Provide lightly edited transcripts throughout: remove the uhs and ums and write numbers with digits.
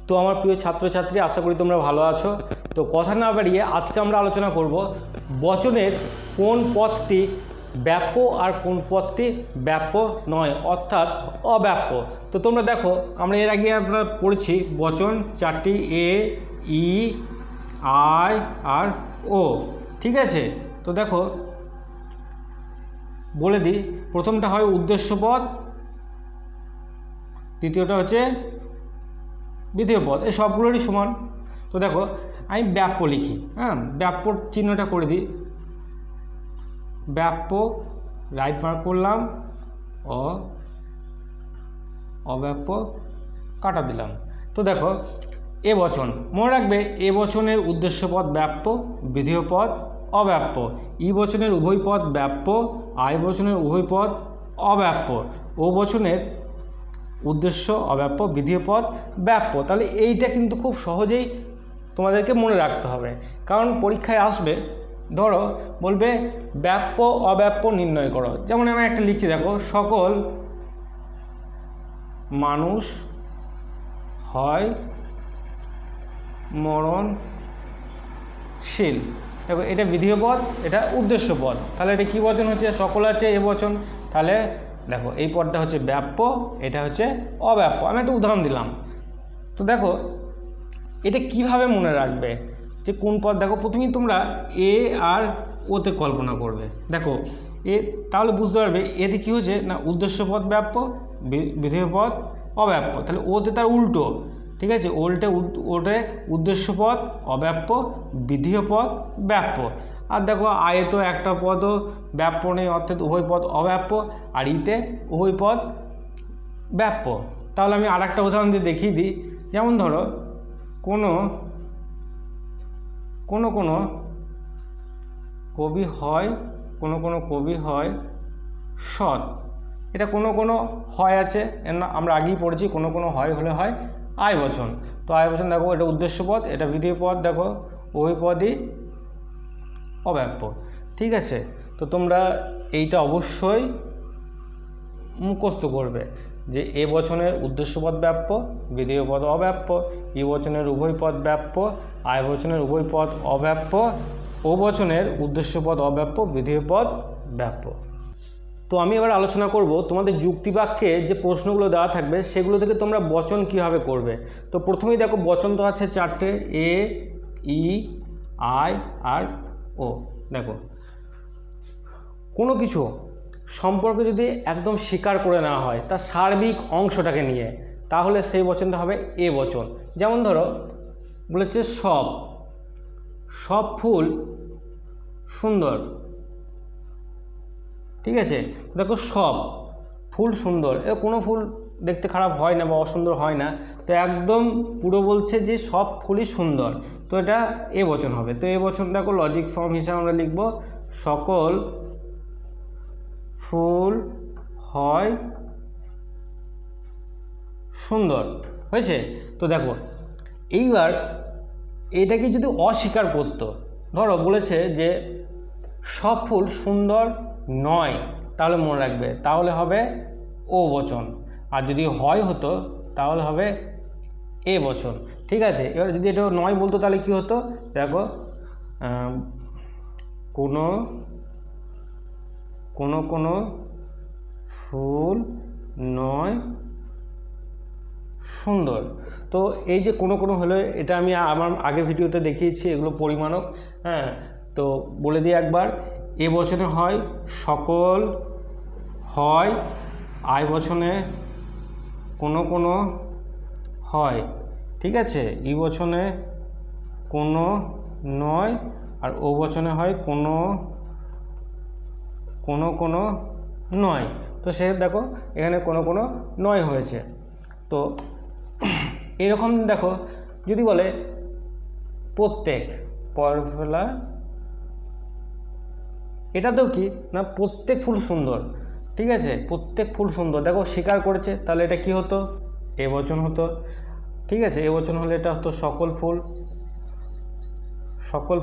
তো আমার প্রিয় ছাত্রছাত্রী, আশা করি তোমরা ভালো আছো। তো কথা না বাড়িয়ে আজকে আমরা আলোচনা করব বচনের কোন পদটি ব্যাপ্য আর কোন পদটি ব্যাপ্য নয়, অর্থাৎ অব্যাপ্য। তো তোমরা দেখো, আমরা এর আগে আমরা পড়েছি বচন চারটি, এ, ই, আই আর ও। ঠিক আছে, তো দেখো বলে দিই, প্রথমটা হয় উদ্দেশ্য পদ, দ্বিতীয়টা হচ্ছে বিধেয় পদ, এই সবগুলোরই সমান। তো দেখো আমি ব্যাপ্য লিখি, হ্যাঁ, ব্যাপ্যর চিহ্নটা করে দিই, ব্যাপ্য, রাইট মার্ক করলাম, অব্যাপ্য কাটা দিলাম। তো দেখো এ বচন, মনে রাখবে এ বচনের উদ্দেশ্য পদ ব্যাপ্য, বিধেয় পদ অব্যাপ্য, ই বচনের উভয় পদ ব্যাপ্য, আই বচনের উভয় পদ অব্যাপ্য, ও বচনের উদ্দেশ্য অব্যাপ্য, বিধেয় পদ ব্যাপ্য। তাহলে এইটা কিন্তু খুব সহজেই তোমাদেরকে মনে রাখতে হবে, কারণ পরীক্ষায় আসবে, ধরো বলবে ব্যাপ্য অব্যাপ্য নির্ণয় করো। যেমন আমি একটা লিখছি, দেখো, সকল মানুষ হয় মরণশীল। দেখো এটা বিধেয় পদ, এটা উদ্দেশ্য পদ, তাহলে এটা কী বচন হচ্ছে? সকল আছে এ বচন। তাহলে দেখো এই পদটা হচ্ছে ব্যাপ্য, এটা হচ্ছে অব্যাপ্য। আমি একটা উদাহরণ দিলাম। তো দেখো এটা কিভাবে মনে রাখবে যে কোন পদ? দেখো প্রথমেই তোমরা এ আর ওতে কল্পনা করবে। দেখো এ, তাহলে বুঝতে পারবে এতে কী হচ্ছে না, উদ্দেশ্য পদ ব্যাপ্য, বিধেয় পদ অব্যাপ্য। তাহলে ওতে তার উল্টো, ঠিক আছে, ওটে উদ্দেশ্য পদ অব্যাপ্য, বিধেয় পদ ব্যাপ্য। আর দেখো আয়ে তো একটা পদও ব্যাপ্য নেই, অর্থাৎ উভয় পদ অব্যাপ্য, আর ইতে উভয় পদ ব্যাপ্য। তাহলে আমি আর একটা উদাহরণ দিয়ে দেখিয়ে দিই। যেমন ধরো কোনো কবি হয়, কোনো কবি হয় সৎ। এটা কোনো হয় আছে, আমরা আগেই পড়েছি, কোনো হয় হলে হয় আয় বচন। তো আয় বচন দেখো এটা উদ্দেশ্য পদ, এটা বিধেয় পদ, দেখো ওই পদই অব্যাপ্য। ঠিক আছে, তো তোমরা এইটা অবশ্যই মুখস্থ করবে যে এ বচনের উদ্দেশ্য পদ ব্যাপ্য, বিধেয় পদ অব্যাপ্য, ই বচনের উভয় পদ ব্যাপ্য, আয় বচনের উভয় পদ অব্যাপ্য, ও বচনের উদ্দেশ্য পদ অব্যাপ্য, বিধেয় পদ ব্যাপ্য। তো আমি এবার আলোচনা করব তোমাদের যুক্তিবাক্যে যে প্রশ্নগুলো দেওয়া থাকবে সেগুলো থেকে তোমরা বচন কিভাবে করবে। তো প্রথমেই দেখো বচন তো আছে চারটে, এ, ই, আই আর ও। দেখো কোনো কিছু সম্পর্কে যদি একদম স্বীকার করে নেওয়া হয় তার সার্বিক অংশটাকে নিয়ে, তাহলে সেই বচনটা হবে এ বচন। যেমন ধরো বলেছে সব ফুল সুন্দর। ঠিক আছে, দেখো সব ফুল সুন্দর, কোনো ফুল দেখতে খারাপ হয় না বা অসুন্দর হয় না, তো একদম পুরো বলছে যে সব ফুলই সুন্দর, তো এটা এ বচন হবে। তো এ বচন দেখো লজিক ফর্ম হিসাবে আমরা লিখব সকল ফুল হয় সুন্দর। হয়েছে? তো দেখো এইবার এটাকে যদি অস্বীকার করতো, ধরো বলেছে যে সব ফুল সুন্দর নয়, তাহলে মনে রাখবে তাহলে হবে ও বচন, আর যদি হয় হতো তাহলে হবে এ বচন। ঠিক আছে, এবার যদি এটা নয় বলতো তাহলে কি হতো? দেখো কোনো ফুল নয় সুন্দর। তো এই যে কোনো হলো, এটা আমি আমার আগের ভিডিওতে দেখিয়েছি, এগুলো পরিমাণক। হ্যাঁ, তো বলে দিই একবার, এ বচনে হয় সকল, হয় আয় বচনে কোনো হয়। ঠিক আছে, ই বচনে কোনো নয়, আর ও বচনে হয় কোনো নয়। তো সে দেখো এখানে কোনো নয় হয়েছে। তো এরকম দেখো যদি বলে প্রত্যেক, পরফেলা, এটাতেও কি না প্রত্যেক ফুল সুন্দর। ঠিক আছে, প্রত্যেক ফুল সুন্দর, দেখো স্বীকার করেছে, তাহলে এটা কি হতো? এ বচন হতো। ঠিক আছে, এ বচন হলে এটা হতো সকল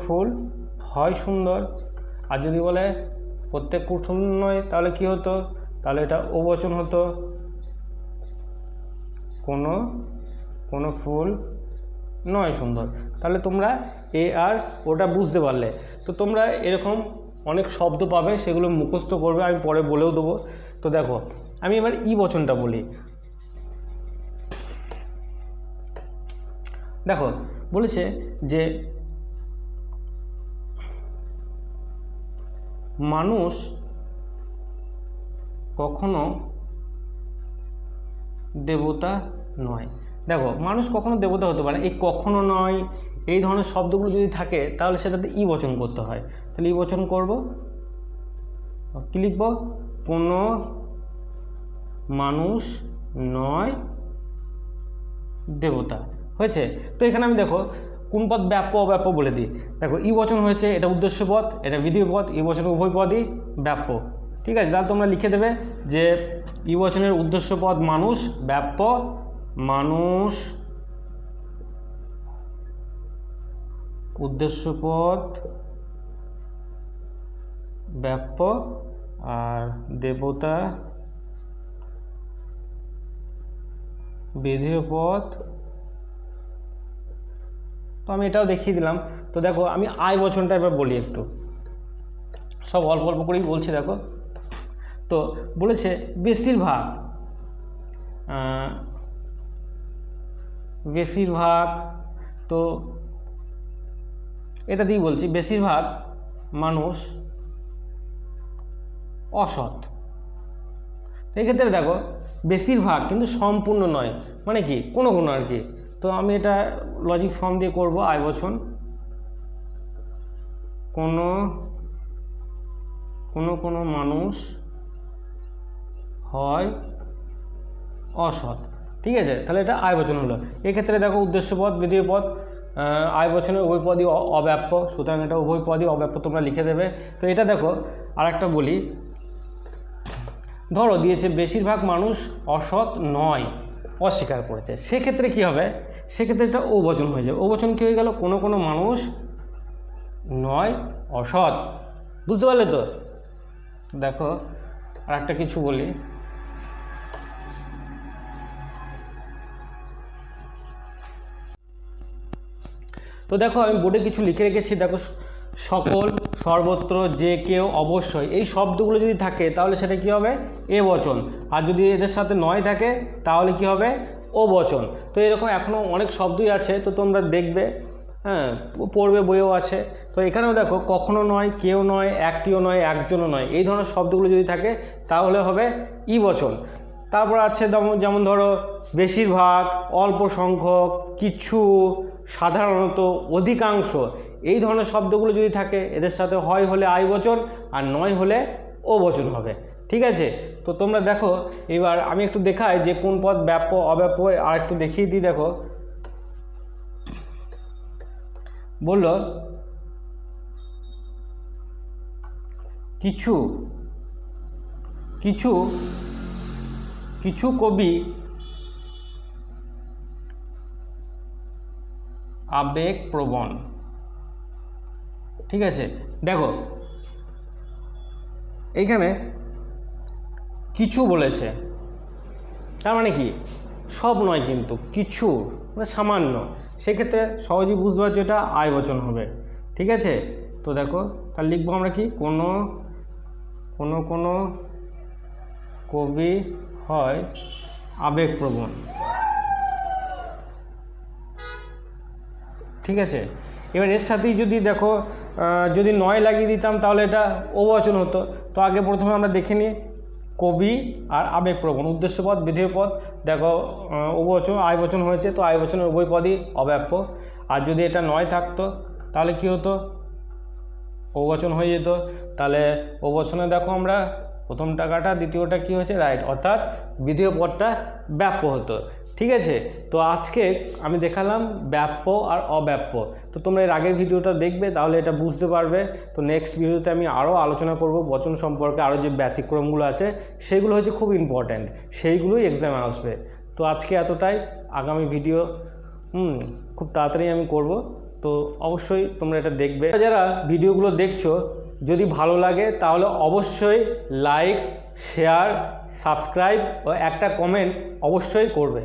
ফুল হয় সুন্দর। আর যদি বলে প্রত্যেক ফুল সুন্দর নয়, তাহলে কি হতো? তাহলে এটা ও বচন হতো কোনো ফুল নয় সুন্দর। তাহলে তোমরা এ আর ওটা বুঝতে পারলে। তো তোমরা এরকম অনেক শব্দ পাবে, সেগুলো মুখস্থ করবে, আমি পরে বলেও দেবো। তো দেখো আমি এবার ই বচনটা বলি। দেখো বলেছে যে মানুষ কখনো দেবতা নয়। দেখো মানুষ কখনো দেবতা হতে পারে, এই কখনো নয় এই ধরনের শব্দগুলো যদি থাকে তাহলে সেটাতে ই বচন করতে হয়। তাহলে ই বচন করব, কি লিখব? কোনো মানুষ নয় দেবতা। হয়েছে? তো এখানে আমি দেখো কোন পদ ব্যাপ্য অব্যাপ্য বলে দিই। দেখো ই বচন হয়েছে, এটা উদ্দেশ্য পদ, এটা বিধেয় পদ, ই বচনের উভয় পদই ব্যাপ্য। ঠিক আছে, তাহলে তোমরা লিখে দেবে যে ই বচনের উদ্দেশ্য পদ মানুষ, ব্যাপ্য মানুষ, উদ্দেশ্য পদ ব্যাপ্য, আর দেবতা বিধেয় পদ। তো আমি এটাও দেখিয়ে দিলাম। তো দেখো আমি আই বচনটা এবার বলি, একটু সব অল্প অল্প করেই বলছি। দেখো তো বলেছে বেশিরভাগ, বেশিরভাগ, তো এটা দিয়েই বলছি বেশিরভাগ মানুষ অসৎ। এক্ষেত্রে দেখো বেশিরভাগ কিন্তু সম্পূর্ণ নয়, মানে কি কোনো কোনো আর কি। তো আমি এটা লজিক ফর্ম দিয়ে করব, আই বচন কোনো কোনো কোনো মানুষ হয় অসৎ। ঠিক আছে, তাহলে এটা আই বচন হলো। এক্ষেত্রে দেখো উদ্দেশ্য পদ বিধেয় পদ, আই বচনের উভয় পদই অব্যাপ্য, সুতরাং এটা উভয় পদই অব্যাপ্য, তোমরা লিখে দেবে। তো এটা দেখো আর একটা বলি, ধরো দিয়েছে বেশিরভাগ মানুষ অসৎ নয়, অস্বীকার করেছে, সেক্ষেত্রে কি হবে? সেক্ষেত্রে এটা ও বচন হয়ে যাবে। ও বচন কী হয়ে গেল? কোনো কোনো মানুষ নয় অসৎ। বুঝতে পারলে তো? দেখো আর একটা কিছু বলি, তো দেখো আমি বোর্ডে কিছু লিখে রেখেছি। দেখো সকল, সর্বত্র, যে কেউ, অবশ্যই, এই শব্দগুলো যদি থাকে তাহলে সেটা কি হবে? এ বচন। আর যদি এদের সাথে নয় থাকে তাহলে কি হবে? ও বচন। তো এরকম এখনও অনেক শব্দই আছে, তো তোমরা দেখবে, হ্যাঁ পড়বে, বইও আছে। তো এখানেও দেখো কখনো নয়, কেউ নয়, একটিও নয়, একজনও নয়, এই ধরনের শব্দগুলো যদি থাকে তাহলে হবে ই বচন। তারপর আছে যেমন ধরো বেশিরভাগ, অল্প সংখ্যক, কিছু, সাধারণত, অধিকাংশ, এই ধরনের শব্দগুলো যদি থাকে এদের সাথে হয় হলে আই বচন, আর নয় হলে ও বচন হবে। ঠিক আছে, তো তোমরা দেখো এবার আমি একটু দেখাই যে কোন পদ ব্যাপ্য অব্যাপ্য, আর একটু দেখিয়ে দিই। দেখো বলল কিছু কিছু কিছু কবি আবেগপ্রবণ। ঠিক আছে, দেখো এইখানে কিছু বলেছে, তার মানে কি? সব নয় কিন্তু কিছু, মানে সামান্য। সেক্ষেত্রে সহজেই বুঝতে পারছো এটা আই বচন হবে। ঠিক আছে, তো দেখো তাহলে লিখবো আমরা কি? কোনো কোনো কোনো কবি হয় আবেগপ্রবণ। ঠিক আছে, এবার এর সাথেই যদি দেখো যদি নয় লাগিয়ে দিতাম তাহলে এটা ও বচন হতো। তো আগে প্রথমে আমরা দেখে নিই কবি আর আবেগপ্রবণ, উদ্দেশ্যপদ বিধেয় পদ। দেখো ও বচন আই বচন হয়েছে, তো আই বচনের উভয় পদই অব্যাপ্য। আর যদি এটা নয় থাকতো তাহলে কি হতো? ও বচন হয়ে যেত। তাহলে ও বচনে দেখো আমরা প্রথমটা কাটা, দ্বিতীয়টা কি হয়েছে? রাইট, অর্থাৎ বিধেয় পদটা ব্যাপ্য হতো। ঠিক আছে, তো আজকে আমি দেখালাম ব্যাপ্য আর অব্যাপ্য। তো তোমরা এর আগের ভিডিওটা দেখবে, তাহলে এটা বুঝতে পারবে। তো নেক্সট ভিডিওতে আমি আরও আলোচনা করব বচন সম্পর্কে, আরও যে ব্যতিক্রমগুলো আছে সেগুলো হচ্ছে খুব ইম্পর্ট্যান্ট, সেইগুলোই এক্সামে আসবে। তো আজকে এতটাই, আগামী ভিডিও খুব তাড়াতাড়ি আমি করব। তো অবশ্যই তোমরা এটা দেখবে। যারা ভিডিওগুলো দেখছো, যদি ভালো লাগে তাহলে অবশ্যই লাইক, শেয়ার, সাবস্ক্রাইব ও একটা কমেন্ট অবশ্যই করবে।